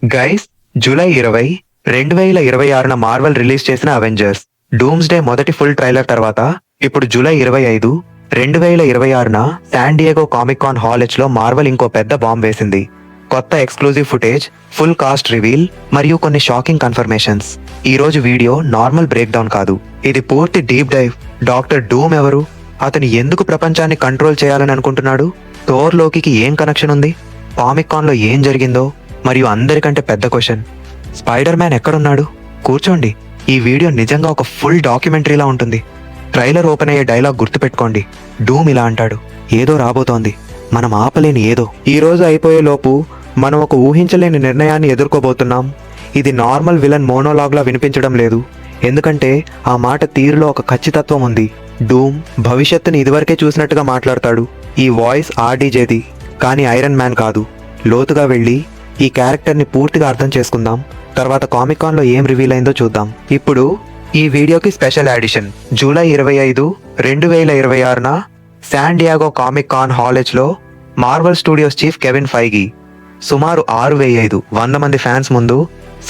Guys, July 20, 2026న Marvel release చేసిన Avengers doomsday మొదటి full trailer తర్వాత ఇప్పుడు జూలై 25, 2026న San Diego Comic Con hall లో మార్వెల్ ఇంకో పెద్ద బాంబ్ వేసింది. కొత్త exclusive footage, full cost reveal మరియు కొన్ని షాకింగ్ కన్ఫర్మేషన్స్. ఈ రోజు వీడియో నార్మల్ బ్రేక్ డౌన్ కాదు, ఇది పూర్తి డీప్ డైవ్. డాక్టర్ డూమ్ ఎవరు? అతను ఎందుకు ప్రపంచాన్ని కంట్రోల్ చేయాలని అనుకుంటున్నాడు? థోర్ లోకి ఏం కనెక్షన్ ఉంది? కామిక్ కాన్ లో ఏం జరిగిందో, మరియు అందరికంటే పెద్ద క్వశ్చన్, స్పైడర్ మ్యాన్ ఎక్కడున్నాడు? కూర్చోండి, ఈ వీడియో నిజంగా ఒక ఫుల్ డాక్యుమెంటరీలా ఉంటుంది. ట్రైలర్ ఓపెన్ అయ్యే డైలాగ్ గుర్తుపెట్టుకోండి. డూమ్ ఇలా అంటాడు, ఏదో రాబోతోంది, మనం ఆపలేని ఏదో. ఈ రోజు అయిపోయే లోపు మనం ఒక ఊహించలేని నిర్ణయాన్ని ఎదుర్కోబోతున్నాం. ఇది నార్మల్ విలన్ మోనోలాగ్లా వినిపించడం లేదు, ఎందుకంటే ఆ మాట తీరులో ఒక ఖచ్చితత్వం ఉంది. డూమ్ భవిష్యత్తుని ఇదివరకే చూసినట్టుగా మాట్లాడతాడు. ఈ వాయిస్ ఆర్డీజేది, కానీ ఐరన్ మ్యాన్ కాదు. లోతుగా వెళ్ళి ఈ క్యారెక్టర్ని పూర్తిగా అర్థం చేసుకుందాం. తర్వాత కామిక్ కాన్ లో ఏం రివీల్ అయిందో చూద్దాం. ఇప్పుడు ఈ వీడియోకి స్పెషల్ ఎడిషన్. జూలై 25, 2026న San Diego Comic Con hall లో Marvel Studios chief Kevin Feige సుమారు 6,500 మంది ఫ్యాన్స్ ముందు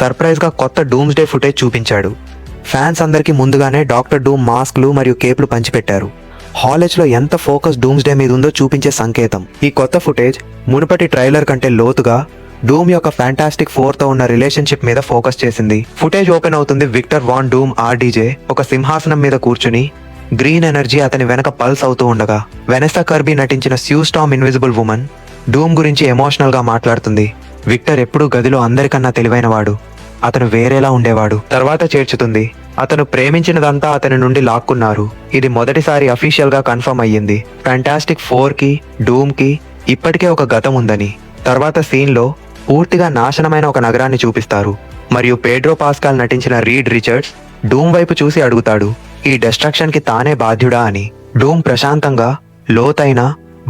సర్ప్రైజ్ గా కొత్త డూమ్స్డే ఫుటేజ్ చూపించాడు. ఫ్యాన్స్ అందరికీ ముందుగానే డాక్టర్ డూమ్ మాస్క్లు మరియు కేప్లు పంచిపెట్టారు. హాల్ లో ఎంత ఫోకస్ డూమ్స్డే మీద ఉందో చూపించే సంకేతం. ఈ కొత్త ఫుటేజ్ మునుపటి ట్రైలర్ కంటే లోతుగా డూమ్ యొక్క ఫ్యాంటాస్టిక్ 4తో ఉన్న రిలేషన్షిప్ మీద ఫోకస్ చేసింది. ఫుటేజ్ ఓపెన్ అవుతుంది. విక్టర్ వాన్ డూమ్ ఆర్డీజే ఒక సింహాసనం మీద కూర్చుని, గ్రీన్ ఎనర్జీ అతని వెనక పల్స్ అవుతూ ఉండగా, వెనెసా కర్బీ నటించిన స్యూ స్టామ్ ఇన్విజిబుల్ ఉమెన్ డూమ్ గురించి ఎమోషనల్ గా మాట్లాడుతుంది. విక్టర్ ఎప్పుడూ గదిలో అందరికన్నా తెలివైనవాడు, అతను వేరేలా ఉండేవాడు. తర్వాత చేర్చుతుంది, అతను ప్రేమించినదంతా అతని నుండి లాక్కున్నారు. ఇది మొదటిసారి అఫీషియల్ గా కన్ఫర్మ్ అయ్యింది. ఫ్యాంటాస్టిక్ 4కి డూమ్ కి ఇప్పటికే ఒక గతం ఉందని. తర్వాత సీన్ లో పూర్తిగా నాశనమైన ఒక నగరాన్ని చూపిస్తారు, మరియు పేడ్రో పాస్కాల్ నటించిన రీడ్ రిచర్డ్స్ డూమ్ వైపు చూసి అడుగుతాడు, ఈ డిస్ట్రక్షన్ కి తానే బాధ్యుడా అని. డూమ్ ప్రశాంతంగా, లోతైన,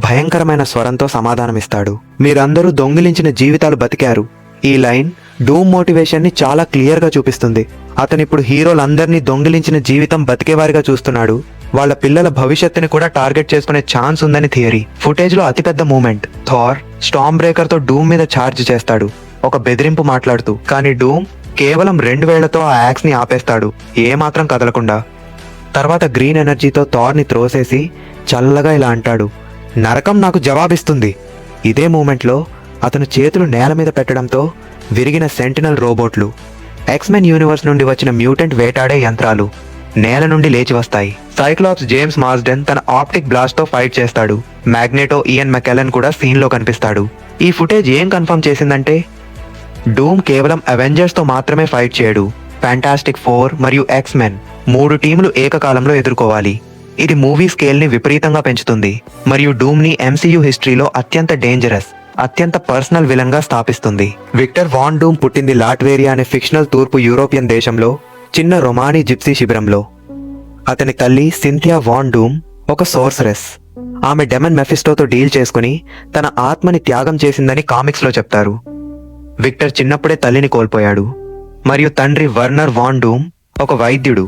భయంకరమైన స్వరంతో సమాధానమిస్తాడు, మీరందరూ దొంగిలించిన జీవితాలు బతికారు. ఈ లైన్ డూమ్ మోటివేషన్ ని చాలా క్లియర్ గా చూపిస్తుంది. అతనిప్పుడు హీరోలందరినీ దొంగిలించిన జీవితం బతికేవారిగా చూస్తున్నాడు. వాళ్ళ పిల్లల భవిష్యత్తుని కూడా టార్గెట్ చేసుకునే ఛాన్స్ ఉందని థియరీ. ఫుటేజ్ లో అతిపెద్ద మూమెంట్, థార్ స్టామ్ బ్రేకర్ తో డూమ్ మీద ఛార్జ్ చేస్తాడు, ఒక బెదిరింపు మాట్లాడుతూ. కానీ డూమ్ కేవలం 2 వేళ్లతో ఆ యాక్స్ ని ఆపేస్తాడు, ఏమాత్రం కదలకుండా. తర్వాత గ్రీన్ ఎనర్జీతో థార్ ని త్రోసేసి చల్లగా ఇలా అంటాడు, నరకం నాకు జవాబిస్తుంది. ఇదే మూమెంట్ లో అతను చేతులు నేల మీద పెట్టడంతో విరిగిన సెంటినల్ రోబోట్లు, ఎక్స్మెన్ యూనివర్స్ నుండి వచ్చిన మ్యూటెంట్ వేటాడే యంత్రాలు నేల నుండి లేచి వస్తాయి. సైక్లాప్స్ జేమ్స్ మాస్డెన్ తన ఆప్టిక్ బ్లాస్ట్ తో ఫైట్ చేస్తాడు. మ్యాగ్నెటో ఇయన్ మెకెలన్ కూడా సీన్ లో కనిపిస్తాడు. ఈ ఫుటేజ్ ఏం కన్ఫర్మ్ చేసిందంటే, డూమ్ కేవలం అవెంజర్స్ తో మాత్రమే ఫైట్ చేయడు, ఫ్యాంటాస్టిక్ 4 మరియు ఎక్స్మెన్ 3 టీములు ఏకకాలంలో ఎదుర్కోవాలి. ఇది మూవీ స్కేల్ ని విపరీతంగా పెంచుతుంది, మరియు డూమ్ ని ఎంసీయూ హిస్టరీలో అత్యంత డేంజరస్, అత్యంత పర్సనల్ విలన్ గా స్థాపిస్తుంది. విక్టర్ వాన్ డూమ్ పుట్టింది లాట్వేరియా అనే ఫిక్షనల్ తూర్పు యూరోపియన్ దేశంలో చిన్న రొమానీ జిప్సీ శిబిరంలో. అతని తల్లి సింథియా వాన్ డూమ్ ఒక సోర్సరెస్. ఆమె డెమన్ మెఫిస్టోతో డీల్ చేసుకుని తన ఆత్మని త్యాగం చేసిందని కామిక్స్ లో చెప్తారు. విక్టర్ చిన్నప్పుడే తల్లిని కోల్పోయాడు, మరియు తండ్రి వర్నర్ వాన్ డూమ్ ఒక వైద్యుడు.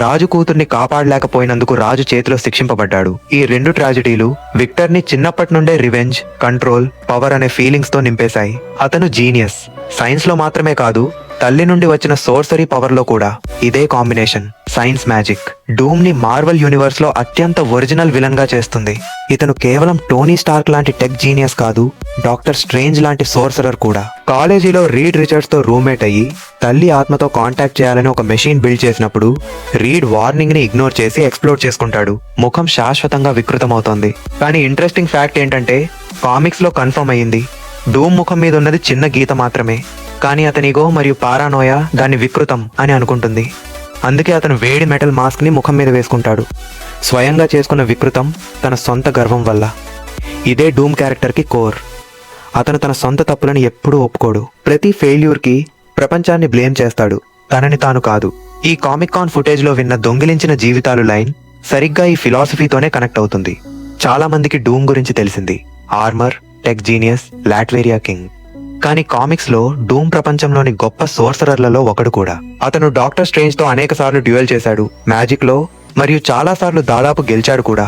రాజు కూతుర్ని కాపాడలేకపోయినందుకు రాజు చేతిలో శిక్షింపబడ్డాడు. ఈ 2 ట్రాజడీలు విక్టర్ ని చిన్నప్పటి నుండే రివెంజ్, కంట్రోల్, పవర్ అనే ఫీలింగ్స్ తో నింపేశాయి. అతను జీనియస్, సైన్స్ లో మాత్రమే కాదు, తల్లి నుండి వచ్చిన సోర్సరీ పవర్ లో కూడా. ఇదే కాంబినేషన్, సైన్స్ మ్యాజిక్, డూమ్ ని మార్వెల్ యూనివర్స్ లో అత్యంత ఒరిజినల్ విలన్ గా చేస్తుంది. ఇతను కేవలం టోనీ స్టార్క్ లాంటి టెక్ జీనియస్ కాదు, డాక్టర్ స్ట్రేంజ్ లాంటి సోర్సరర్ కూడా. కాలేజీలో రీడ్ రిచర్డ్స్ తో రూమ్మేట్ అయ్యి తల్లి ఆత్మతో కాంటాక్ట్ చేయాలని ఒక మెషిన్ బిల్డ్ చేసినప్పుడు రీడ్ వార్నింగ్ ని ఇగ్నోర్ చేసి ఎక్స్ప్లోర్ చేసుకుంటాడు. ముఖం శాశ్వతంగా వికృతమవుతోంది. కానీ ఇంట్రెస్టింగ్ ఫ్యాక్ట్ ఏంటంటే, కామిక్స్ లో కన్ఫర్మ్ అయ్యింది, డూమ్ ముఖం మీద ఉన్నది చిన్న గీత మాత్రమే, కానీ అతని ఈగో మరియు పారానోయా దాన్ని వికృతం అని అనుకుంటుంది. అందుకే అతను వేడి మెటల్ మాస్క్ ని ముఖం మీద వేసుకుంటాడు, స్వయంగా చేసుకున్న వికృతం తన సొంత గర్వం వల్ల. ఇదే డూమ్ క్యారెక్టర్ కి కోర్. అతను తన సొంత తప్పులను ఎప్పుడూ ఒప్పుకోడు. ప్రతి ఫెయిల్యూర్ కి ప్రపంచాన్ని బ్లేమ్ చేస్తాడు, తనని తాను కాదు. ఈ కామిక్ కాన్ ఫుటేజ్ లో విన్న దొంగిలించిన జీవితాలు లైన్ సరిగ్గా ఈ ఫిలాసఫీతోనే కనెక్ట్ అవుతుంది. చాలా మందికి డూమ్ గురించి తెలిసింది, ఆర్మర్, టెక్ జీనియస్, లాట్వేరియా కింగ్. కానీ కామిక్స్ లో డూమ్ ప్రపంచంలోని గొప్ప సోర్సరర్లలో ఒకడు కూడా. అతను డాక్టర్ స్ట్రేంజ్ తో అనేక సార్లు డ్యూయల్ చేశాడు మ్యాజిక్ లో, మరియు చాలా సార్లు దాదాపు గెలిచాడు కూడా.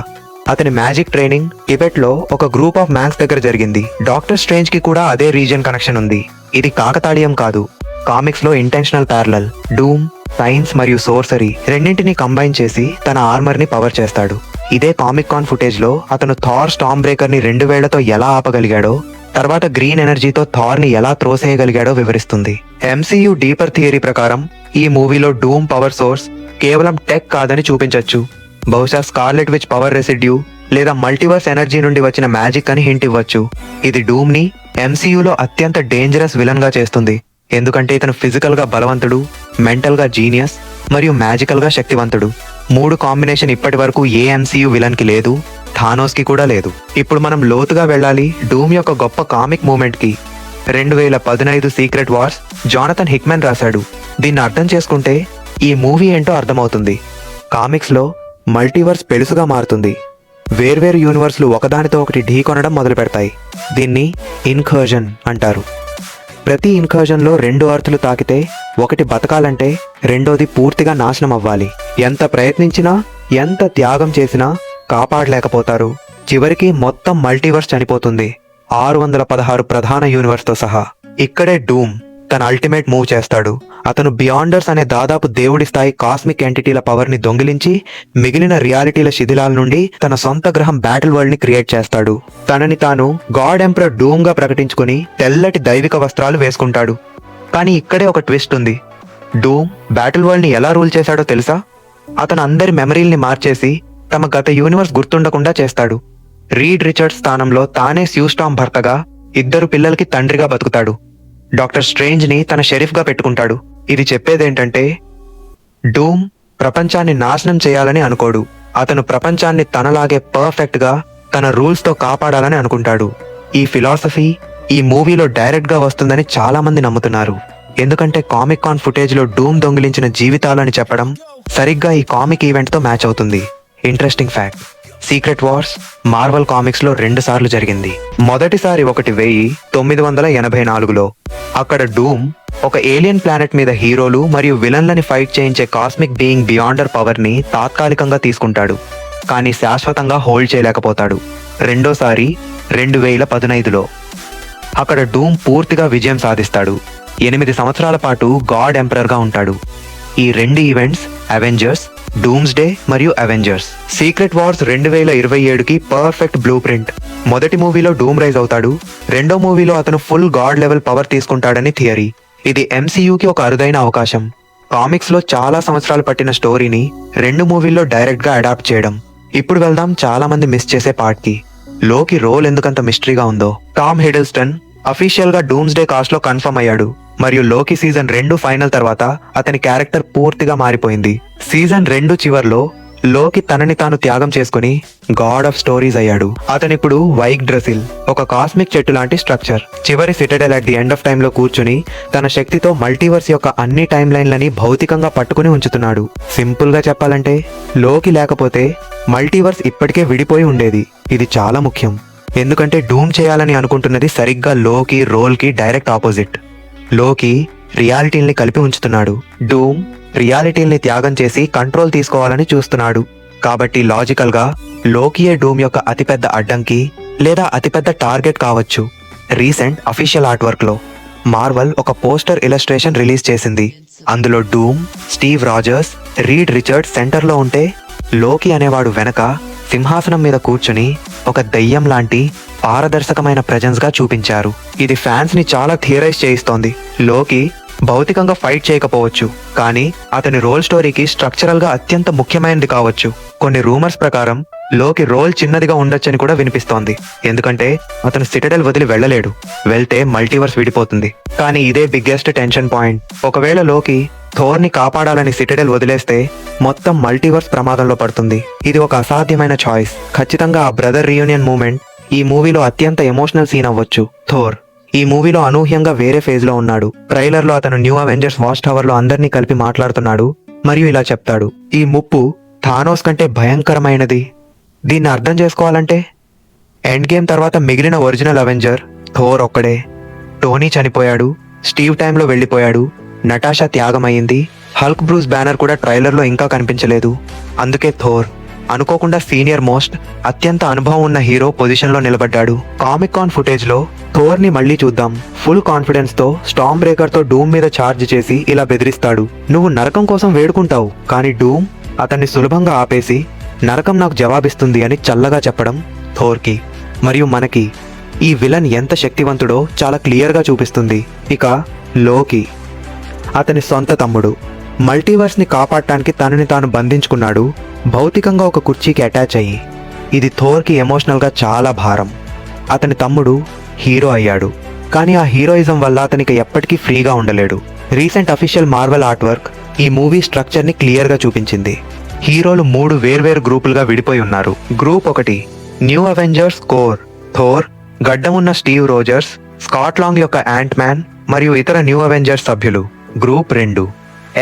అతని మ్యాజిక్ ట్రైనింగ్ టిబెట్ లో ఒక గ్రూప్ ఆఫ్ మ్యాన్స్ దగ్గర జరిగింది. డాక్టర్ స్ట్రేంజ్ కి కూడా అదే రీజియన్ కనెక్షన్ ఉంది. ఇది కాకతాళీయం కాదు, కామిక్స్ లో ఇంటెన్షనల్ ప్యారలల్. డూమ్ సైన్స్ మరియు సోర్సరీ రెండింటిని కంబైన్ చేసి తన ఆర్మర్ ని పవర్ చేస్తాడు. ఇదే కామిక్ కాన్ ఫుటేజ్ లో అతను థార్ స్టార్మ్ బ్రేకర్ ని 2 వేళ్లతో ఎలా ఆపగలిగాడో, తర్వాత గ్రీన్ ఎనర్జీతో థార్ ని ఎలా త్రోసేయగలిగాడో వివరిస్తుంది. ఎంసీయూ డీపర్ థియరీ ప్రకారం ఈ మూవీలో డూమ్ పవర్ సోర్స్ కేవలం టెక్ కాదని చూపించొచ్చు. బహుశా స్కార్లెట్ విచ్ పవర్ రెసిడ్యూ లేదా మల్టీవర్స్ ఎనర్జీ నుండి వచ్చిన మ్యాజిక్ అని హింట్ ఇవ్వచ్చు. ఇది డూమ్ ని ఎంసీయూలో అత్యంత డేంజరస్ విలన్ గా చేస్తుంది, ఎందుకంటే ఇతను ఫిజికల్ గా బలవంతుడు, మెంటల్ గా జీనియస్ మరియు మ్యాజికల్ గా శక్తివంతుడు. 3 కాంబినేషన్ ఇప్పటి వరకు ఏ ఎంసీయూ విలన్ కి లేదు, థానోస్ కి కూడా లేదు. ఇప్పుడు మనం లోతుగా వెళ్ళాలి డూమ్ యొక్క గొప్ప కామిక్ మూమెంట్ కి. 2015 సీక్రెట్ వార్స్ జానథన్ హిక్మెన్ రాశాడు. దీన్ని అర్థం చేసుకుంటే ఈ మూవీ ఏంటో అర్థమవుతుంది. కామిక్స్ లో మల్టీవర్స్ పెలుసుగా మారుతుంది. వేర్వేరు యూనివర్స్లు ఒకదానితో ఒకటి ఢీకొనడం మొదలు పెడతాయి. దీన్ని ఇన్కర్జన్ అంటారు. ప్రతి ఇన్కర్జన్ లో 2 అర్థులు తాకితే ఒకటి బతకాలంటే రెండోది పూర్తిగా నాశనం అవ్వాలి. ఎంత ప్రయత్నించినా, ఎంత త్యాగం చేసినా కాపాడలేకపోతారు. చివరికి మొత్తం మల్టీవర్స్ చనిపోతుంది, 616 ప్రధాన యూనివర్స్ తో సహా. ఇక్కడే డూమ్ తన అల్టిమేట్ మూవ్ చేస్తాడు. అతను బియాండర్స్ అనే దాదాపు దేవుడి స్థాయి కాస్మిక్ ఎంటిటీల పవర్ ని దొంగిలించి మిగిలిన రియాలిటీల శిథిలాల నుండి తన సొంత గ్రహం బ్యాటిల్ వరల్డ్ ని క్రియేట్ చేస్తాడు. తనని తాను గాడ్ ఎంపరర్ డూమ్ గా ప్రకటించుకుని తెల్లటి దైవిక వస్త్రాలు వేసుకుంటాడు. కానీ ఇక్కడే ఒక ట్విస్ట్ ఉంది. డూమ్ బ్యాటిల్ వరల్డ్ ని ఎలా రూల్ చేశాడో తెలుసా? అతను అందరి మెమరీల్ని మార్చేసి తమ గత యూనివర్స్ గుర్తుండకుండా చేస్తాడు. రీడ్ రిచర్డ్స్ స్థానంలో తానే స్యూస్టామ్ భర్తగా, 2 పిల్లలకి తండ్రిగా బతుకుతాడు. డాక్టర్ స్ట్రేంజ్ ని తన షెరీఫ్ గా పెట్టుకుంటాడు. ఇది చెప్పేదేంటంటే డూమ్ ప్రపంచాన్ని నాశనం చేయాలని అనుకోడు. అతను ప్రపంచాన్ని తనలాగే పర్ఫెక్ట్ గా తన రూల్స్ తో కాపాడాలని అనుకుంటాడు. ఈ ఫిలాసఫీ ఈ మూవీలో డైరెక్ట్ గా వస్తుందని చాలా మంది నమ్ముతున్నారు. ఎందుకంటే కామిక్ కాన్ ఫుటేజ్ లో డూమ్ దొంగిలించిన జీవితాలని చెప్పడం సరిగ్గా ఈ కామిక్ ఈవెంట్ తో మ్యాచ్ అవుతుంది. Interesting fact, secret wars Marvel comics లో 2 సార్లు జరిగింది. మొదటిసారి 1984లో. అక్కడ డూమ్ ఒక ఏలియన్ ప్లానెట్ మీద హీరోలు మరియు విలన్లని ఫైట్ చేయించే కాస్మిక్ బీయింగ్ బియాండర్ పవర్ ని తాత్కాలికంగా తీసుకుంటాడు, కానీ శాశ్వతంగా హోల్డ్ చేయలేకపోతాడు. రెండోసారి 2015లో. అక్కడ డూమ్ పూర్తిగా విజయం సాధిస్తాడు. 8 సంవత్సరాల పాటు గాడ్ ఎంపరర్ గా ఉంటాడు. ఈ 2 ఈవెంట్స్ అవెంజర్స్, డూమ్స్డే మరియు అవెంజర్స్. సీక్రెట్ వార్స్ 2027కి పర్ఫెక్ట్ బ్లూ ప్రింట్. మొదటి మూవీలో డూమ్ రైజ్ అవుతాడు, రెండో మూవీలో అతను ఫుల్ గాడ్ లెవెల్ పవర్ తీసుకుంటాడని థియరీ. ఇది ఎంసీయూకి ఒక అరుదైన అవకాశం. కామిక్స్ లో చాలా సంవత్సరాలు పట్టిన స్టోరీని 2 మూవీల్లో డైరెక్ట్ గా అడాప్ట్ చేయడం. ఇప్పుడు వెళ్దాం చాలా మంది మిస్ చేసే పార్ట్ కి. లోకి రోల్ ఎందుకంత మిస్టరీగా ఉందో. టామ్ హిడల్స్టన్ అఫీషియల్ గా డూమ్స్డే కాస్ట్ లో కన్ఫర్మ్ అయ్యాడు, మరియు లోకి సీజన్ 2 ఫైనల్ తర్వాత అతని క్యారెక్టర్ పూర్తిగా మారిపోయింది. సీజన్ 2 చివర్లో లోకి తనని తాను త్యాగం చేసుకుని గాడ్ ఆఫ్ స్టోరీస్ అయ్యాడు. అతనిప్పుడు వైక్ డ్రెసిల్, ఒక కాస్మిక్ చెట్టు లాంటి స్ట్రక్చర్. చివరి citadel at the end of time లో కూర్చుని తన శక్తితో మల్టీవర్స్ యొక్క అన్ని టైమ్ లైన్లని భౌతికంగా పట్టుకుని ఉంచుతున్నాడు. సింపుల్ గా చెప్పాలంటే లోకి లేకపోతే మల్టీవర్స్ ఇప్పటికే విడిపోయి ఉండేది. ఇది చాలా ముఖ్యం, ఎందుకంటే డూమ్ చేయాలని అనుకుంటున్నది సరిగ్గా లోకి రోల్ కి డైరెక్ట్ ఆపోజిట్. లోకి రియాలిటీల్ని కలిపి ఉంచుతున్నాడు, డూమ్ రియాలిటీల్ని త్యాగం చేసి కంట్రోల్ తీసుకోవాలని చూస్తున్నాడు. కాబట్టి లాజికల్ గా లోకియే డూమ్ యొక్క అతిపెద్ద అడ్డంకి లేదా అతిపెద్ద టార్గెట్ కావచ్చు. రీసెంట్ అఫీషియల్ ఆర్ట్ వర్క్ లో మార్వెల్ ఒక పోస్టర్ ఇలస్ట్రేషన్ రిలీజ్ చేసింది. అందులో Doom, Steve Rogers, Reed Richards centre లో ఉంటే లోకి అనేవాడు వెనక సింహాసనం మీద కూర్చుని ఒక దెయ్యం లాంటి పారదర్శకమైన ప్రెజెన్స్ గా చూపించారు. ఇది ఫ్యాన్స్ ని చాలా థియరైజ్ చేయిస్తోంది. లోకి భౌతికంగా ఫైట్ చేయకపోవచ్చు, కానీ అతని రోల్ స్టోరీకి స్ట్రక్చరల్ గా అత్యంత ముఖ్యమైనది కావచ్చు. కొన్ని రూమర్స్ ప్రకారం లోకి రోల్ చిన్నదిగా ఉండొచ్చని కూడా వినిపిస్తోంది, ఎందుకంటే అతను సిటడెల్ వదిలి వెళ్ళలేడు. వెళ్తే మల్టీవర్స్ విడిపోతుంది. కానీ ఇదే బిగ్గెస్ట్ టెన్షన్ పాయింట్. ఒకవేళ లోకి థోర్ ని కాపాడాలని సిటడెల్ వదిలేస్తే మొత్తం మల్టీవర్స్ ప్రమాదంలో పడుతుంది. ఇది ఒక అసాధ్యమైన చాయిస్. ఖచ్చితంగా ఆ బ్రదర్ రీయూనియన్ మూమెంట్ ఈ మూవీలో అత్యంత ఎమోషనల్ సీన్ అవ్వచ్చు. థోర్ ఈ మూవీలో అనూహ్యంగా వేరే ఫేజ్ లో ఉన్నాడు. ట్రైలర్ లో అతను న్యూ అవెంజర్స్ వాచ్ టవర్ లో అందరినీ కలిపి మాట్లాడుతున్నాడు మరియు ఇలా చెప్తాడు, ఈ ముప్పు థానోస్ కంటే భయంకరమైనది. దీన్ని అర్థం చేసుకోవాలంటే ఎండ్ గేమ్ తర్వాత మిగిలిన ఒరిజినల్ అవెంజర్ థోర్ ఒక్కడే. టోనీ చనిపోయాడు, స్టీవ్ టైంలో వెళ్ళిపోయాడు, నటాషా త్యాగమైంది, హల్క్ బ్రూస్ బ్యానర్ కూడా ట్రైలర్ లో ఇంకా కనిపించలేదు. అందుకే థోర్ అనుకోకుండా సీనియర్ మోస్ట్ అత్యంత అనుభవం ఉన్న హీరో పొజిషన్ లో నిలబడ్డాడు. కామిక్ కాన్ ఫుటేజ్ లో థోర్ ని మళ్ళీ చూద్దాం. ఫుల్ కాన్ఫిడెన్స్ తో స్టార్మ్ బ్రేకర్ తో డూమ్ మీద చార్జ్ చేసి ఇలా బెదిరిస్తాడు. నువ్వు నరకం కోసం వేడుకుంటావు, కానీ డూమ్ అతన్ని సులభంగా ఆపేసి నరకం నాకు జవాబిస్తుంది అని చల్లగా చెప్పడం థోర్ కి మరియు మనకి ఈ విలన్ ఎంత శక్తివంతుడో చాలా క్లియర్ గా చూపిస్తుంది. ఇక లోకి అతని సొంత తమ్ముడు మల్టీవర్స్ ని కాపాడటానికి తనని తాను బంధించుకున్నాడు, భౌతికంగా ఒక కుర్చీకి అటాచ్ అయ్యి. ఇది థోర్ కి ఎమోషనల్ గా చాలా భారం. అతని తమ్ముడు హీరో అయ్యాడు, కానీ ఆ హీరోయిజం వల్ల అతనికి ఎప్పటికీ ఫ్రీగా ఉండలేడు. Recent official Marvel artwork ఈ మూవీ స్ట్రక్చర్ ని క్లియర్ గా చూపించింది. హీరోలు 3 వేర్వేరు గ్రూపులుగా విడిపోయి ఉన్నారు. Group 1 new Avengers core, Thor, గడ్డమున్న స్టీవ్ రోజర్స్, స్కాట్ లాంగ్ యొక్క యాంట్ మ్యాన్ మరియు ఇతర న్యూ అవెంజర్స్ సభ్యులు. Group 2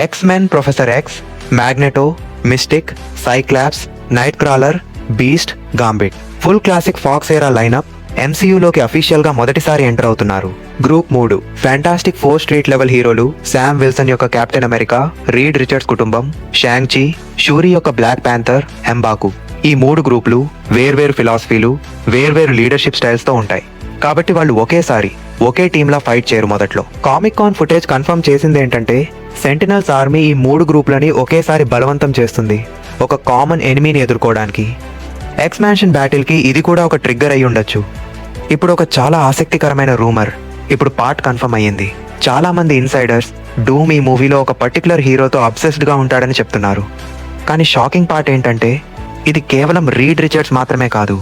X Men, professor X, Magneto, Mystique, Cyclops, Nightcrawler, Beast, Gambit. Full classic Fox era lineup ఎంసీయూలోకి అఫీషియల్ గా మొదటిసారి enter అవుతున్నారు. Group 3 fantastic 4 street level హీరోలు Sam Wilson యొక్క కెప్టెన్ అమెరికా, రీడ్ రిచర్డ్స్ కుటుంబం, Shang చి, షూరీ యొక్క బ్లాక్ ప్యాంథర్, ఎంబాకు. ఈ 3 గ్రూపులు వేర్వేరు ఫిలాసఫీలు, వేర్వేరు లీడర్షిప్ స్టైల్స్ తో ఉంటాయి. కాబట్టి వాళ్ళు ఒకేసారి ఒకే టీంలా ఫైట్ చేయరు. మొదట్లో కామిక్ కాన్ ఫుటేజ్ కన్ఫర్మ్ చేసింది ఏంటంటే సెంటినల్స్ ఆర్మీ ఈ 3 గ్రూపులని ఒకేసారి బలవంతం చేస్తుంది, ఒక కామన్ ఎనిమీని ఎదుర్కోవడానికి. ఎక్స్పాన్షన్ బ్యాటిల్ కి ఇది కూడా ఒక ట్రిగ్గర్ అయి ఉండొచ్చు. ఇప్పుడు ఒక చాలా ఆసక్తికరమైన రూమర్ ఇప్పుడు పార్ట్ కన్ఫర్మ్ అయ్యింది. చాలా మంది ఇన్సైడర్స్ డూమ్ ఈ మూవీలో ఒక పర్టికులర్ హీరోతో అబ్సెస్డ్ గా ఉంటాడని చెప్తున్నారు. కానీ షాకింగ్ పార్ట్ ఏంటంటే ఇది కేవలం రీడ్ రిచర్డ్స్ మాత్రమే కాదు,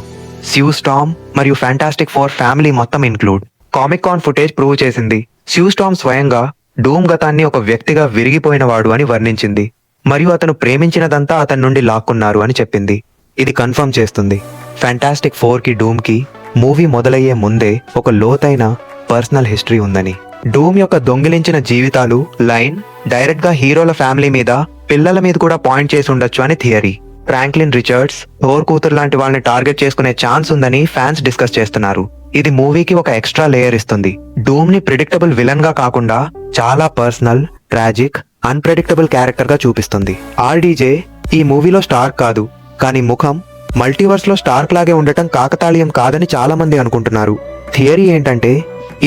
స్యూ స్టార్మ్ మరియు ఫ్యాంటాస్టిక్ 4 ఫ్యామిలీ మొత్తం ఇన్క్లూడ్. కామిక్ కాన్ ఫుటేజ్ ప్రూవ్ చేసింది స్యూ స్టార్మ్ స్వయంగా డూమ్ గతాన్ని ఒక వ్యక్తిగా విరిగిపోయినవాడు అని వర్ణించింది, మరియు అతను ప్రేమించినదంతా అతని నుండి లాక్కున్నారు అని చెప్పింది. ఇది కన్ఫర్మ్ చేస్తుంది ఫ్యాంటాస్టిక్ 4 కి డూమ్ కి మూవీ మొదలయ్యే ముందే ఒక లోతైన పర్సనల్ హిస్టరీ ఉందని. డూమ్ యొక్క దొంగిలించిన జీవితాలు లైన్ డైరెక్ట్ గా హీరోల ఫ్యామిలీ మీద, పిల్లల మీద కూడా పాయింట్ చేసి ఉండొచ్చు అని థియరీ. ఫ్రాంక్లిన్ రిచర్డ్స్, థోర్ కూతురు లాంటి వాళ్ళని టార్గెట్ చేసుకునే ఛాన్స్ ఉందని ఫ్యాన్స్ డిస్కస్ చేస్తున్నారు. ఇది మూవీకి ఒక ఎక్స్ట్రా లేయర్ ఇస్తుంది. డూమ్ ని ప్రిడిక్టబుల్ విలన్ గా కాకుండా చాలా పర్సనల్, ట్రాజిక్, అన్ప్రెడిక్టబుల్ క్యారెక్టర్ గా చూపిస్తుంది. ఆర్డీజే ఈ మూవీలో స్టార్ కాదు, కానీ ముఖం మల్టీవర్స్ లో స్టార్క్ లాగే ఉండటం కాకతాళీయం కాదని చాలా మంది అనుకుంటున్నారు. థియరీ ఏంటంటే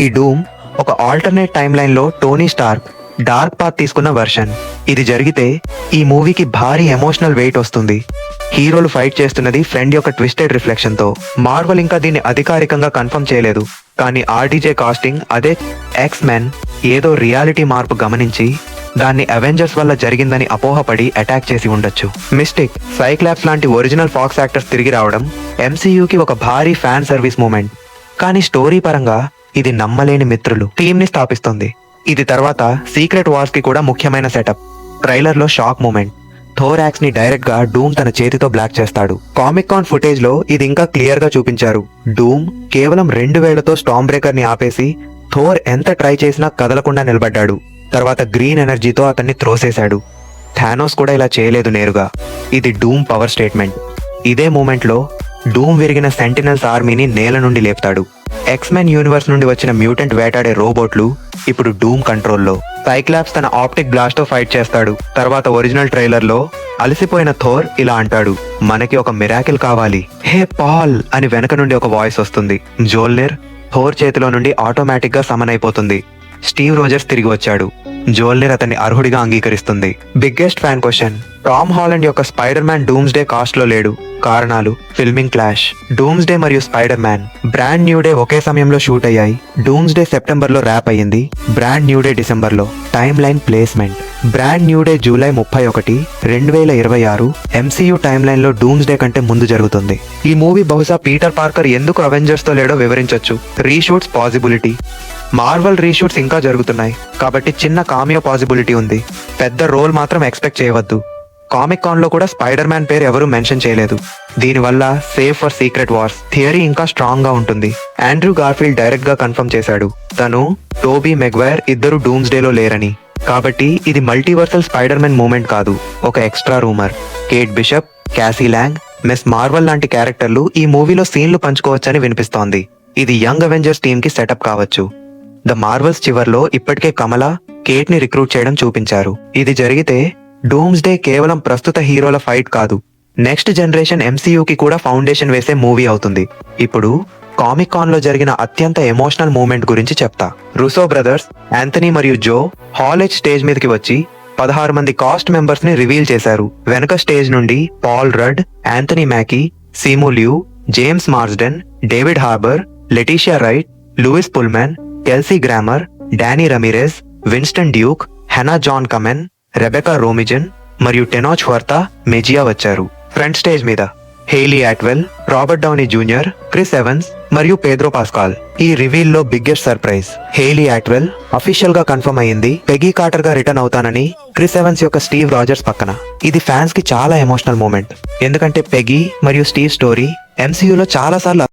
ఈ డూమ్ ఒక ఆల్టర్నేట్ టైమ్ లైన్ లో టోనీ స్టార్క్ డార్క్ పాత్ తీసుకున్న వర్షన్. ఇది జరిగితే ఈ మూవీకి భారీ ఎమోషనల్ వెయిట్ వస్తుంది. హీరోలు ఫైట్ చేస్తున్నది ఫ్రెండ్ యొక్క ట్విస్టెడ్ రిఫ్లెక్షన్ తో. మార్వెల్ ఇంకా దీన్ని అధికారికంగా కన్ఫర్మ్ చేయలేదు, కానీ ఆర్డీజే కాస్టింగ్ అదే. ఎక్స్ మెన్ ఏదో రియాలిటీ మార్పు గమనించి దాన్ని అవెంజర్స్ వల్ల జరిగిందని అపోహపడి అటాక్ చేసి ఉండొచ్చు. మిస్టిక్, సైక్లాప్స్ లాంటి ఒరిజినల్ ఫాక్స్ యాక్టర్స్ తిరిగి రావడం ఎంసీయూకి ఒక భారీ ఫ్యాన్ సర్వీస్ మూమెంట్. కానీ స్టోరీ పరంగా ఇది నమ్మలేని మిత్రులు టీమ్ ని స్థాపిస్తుంది. ఇది తర్వాత సీక్రెట్ వార్స్ కి కూడా ముఖ్యమైన సెటప్. ట్రైలర్ లో షాక్ మూమెంట్, థోర్ యాక్స్ ని డైరెక్ట్ గా డూమ్ తన చేతితో బ్లాక్ చేస్తాడు. కామిక్ కాన్ ఫుటేజ్ లో ఇది ఇంకా క్లియర్ గా చూపించారు. డూమ్ కేవలం 2 వేళ్లతో స్టార్మ్ బ్రేకర్ ని ఆపేసి థోర్ ఎంత ట్రై చేసినా కదలకుండా నిలబడ్డాడు. తర్వాత గ్రీన్ ఎనర్జీతో అతన్ని త్రోసేశాడు. థానోస్ కూడా ఇలా చేయలేదు నేరుగా. ఇది డూమ్ పవర్ స్టేట్మెంట్. ఇదే మూమెంట్ లో డూమ్ విరిగిన సెంటినల్స్ ఆర్మీని నేల నుండి లేపుతాడు. ఎక్స్మెన్ యూనివర్స్ నుండి వచ్చిన మ్యూటెంట్ వేటాడే రోబోట్లు ఇప్పుడు డూమ్ కంట్రోల్లో. సైక్లాప్స్ తన ఆప్టిక్ బ్లాస్ట్ తో ఫైట్ చేస్తాడు. తర్వాత ఒరిజినల్ ట్రైలర్ లో అలసిపోయిన థోర్ ఇలా అంటాడు, మనకి ఒక మిరాకిల్ కావాలి, హే పాల్ అని వెనక నుండి ఒక వాయిస్ వస్తుంది. జోల్నిర్ థోర్ చేతిలో నుండి ఆటోమేటిక్ గా సమన్ అయిపోతుంది. స్టీవ్ రోజర్స్ తిరిగి వచ్చాడు. జోల్నిర్ అతన్ని అర్హుడిగా అంగీకరిస్తుంది. Biggest fan question, Tom Holland యొక్క Spider Man Doomsday cast లో లేడు. కారణాలు ఫిల్మింగ్ క్లాష్. డూమ్స్ డే మరియు Spider Man brand new day ఒకే సమయంలో షూట్ అయ్యాయి. డూమ్స్ డే సెప్టెంబర్ లో ర్యాప్ అయ్యింది, బ్రాండ్ న్యూ డే డిసెంబర్ లో. Timeline placement, brand new day July 31, 2026 MCU timeline లో డూమ్స్ డే కంటే ముందు జరుగుతుంది. ఈ మూవీ బహుశా పీటర్ పార్కర్ ఎందుకు అవెంజర్స్ తో లేడో వివరించొచ్చు. రీషూట్స్ పాసిబిలిటీ, మార్వెల్ రీషూట్స్ ఇంకా జరుగుతున్నాయి కాబట్టి చిన్న కామియో పాసిబిలిటీ ఉంది. పెద్ద రోల్ మాత్రం ఎక్స్పెక్ట్ చేయవద్దు. కామిక్ కాన్ లో కూడా స్పైడర్ మ్యాన్ పేరు ఎవరూ మెన్షన్ చేయలేదు. దీనివల్ల safe for secret wars theory ఇంకా స్ట్రాంగ్ గా ఉంటుంది. ఆండ్రూ గార్ఫీల్డ్ డైరెక్ట్ గా కన్ఫర్మ్ చేశాడు తను, టోబీ మెగ్వైర్ ఇద్దరు డూమ్స్ డే లో లేరని. కాబట్టి ఇది మల్టీవర్సల్ స్పైడర్ మ్యాన్ మూమెంట్ కాదు, ఒక extra rumour. Kate Bishop, Cassie Lang, Ms Marvel లాంటి క్యారెక్టర్లు ఈ మూవీలో సీన్లు పంచుకోవచ్చని వినిపిస్తోంది. ఇది యంగ్ అవెంజర్స్ టీమ్ కి సెటప్ కావచ్చు. ద మార్వెల్స్ చివర్లో ఇప్పటికే కమలా, కేట్ ని రిక్రూట్ చేయడం చూపించారు. ఇది జరిగితే డూమ్స్ డే కేవలం ప్రస్తుత హీరోల ఫైట్ కాదు, నెక్స్ట్ జనరేషన్ ఎంసీయూకి కూడా ఫౌండేషన్ వేసే మూవీ అవుతుంది. ఇప్పుడు కామిక్ కాన్ లో జరిగిన అత్యంత ఎమోషనల్ మూమెంట్ గురించి చెప్తా. రూసో బ్రదర్స్ యాంథనీ మరియు జో హాల్ హెచ్ స్టేజ్ మీదకి వచ్చి 16 మంది కాస్ట్ మెంబర్స్ ని రివీల్ చేశారు. వెనక స్టేజ్ నుండి Paul Rudd, Anthony Mackie, Simu Liu, James Marsden, David Harbour, Letitia Wright, Lewis Pullman, Kelsey Grammer, Danny Ramirez, Winston Duke, Hannah John Kamen, Rebecca Romijn మరియు Tenoch Huerta Mejia వచ్చారు. Front stage మీద Hayley Atwell, Robert Downey Junior, Chris Evans మరియు Pedro Pascal. ఈ reveal లో biggest surprise, Hayley Atwell official గా confirm అయ్యింది Peggy Carter గా return అవుతానని క్రిస్ ఎవన్స్ యొక్క స్టీవ్ రాజర్స్ పక్కన. ఇది ఫ్యాన్స్ కి చాలా ఎమోషనల్ మూమెంట్, ఎందుకంటే పెగీ మరియు స్టీవ్ స్టోరీ ఎంసీయూలో చాలా సార్లు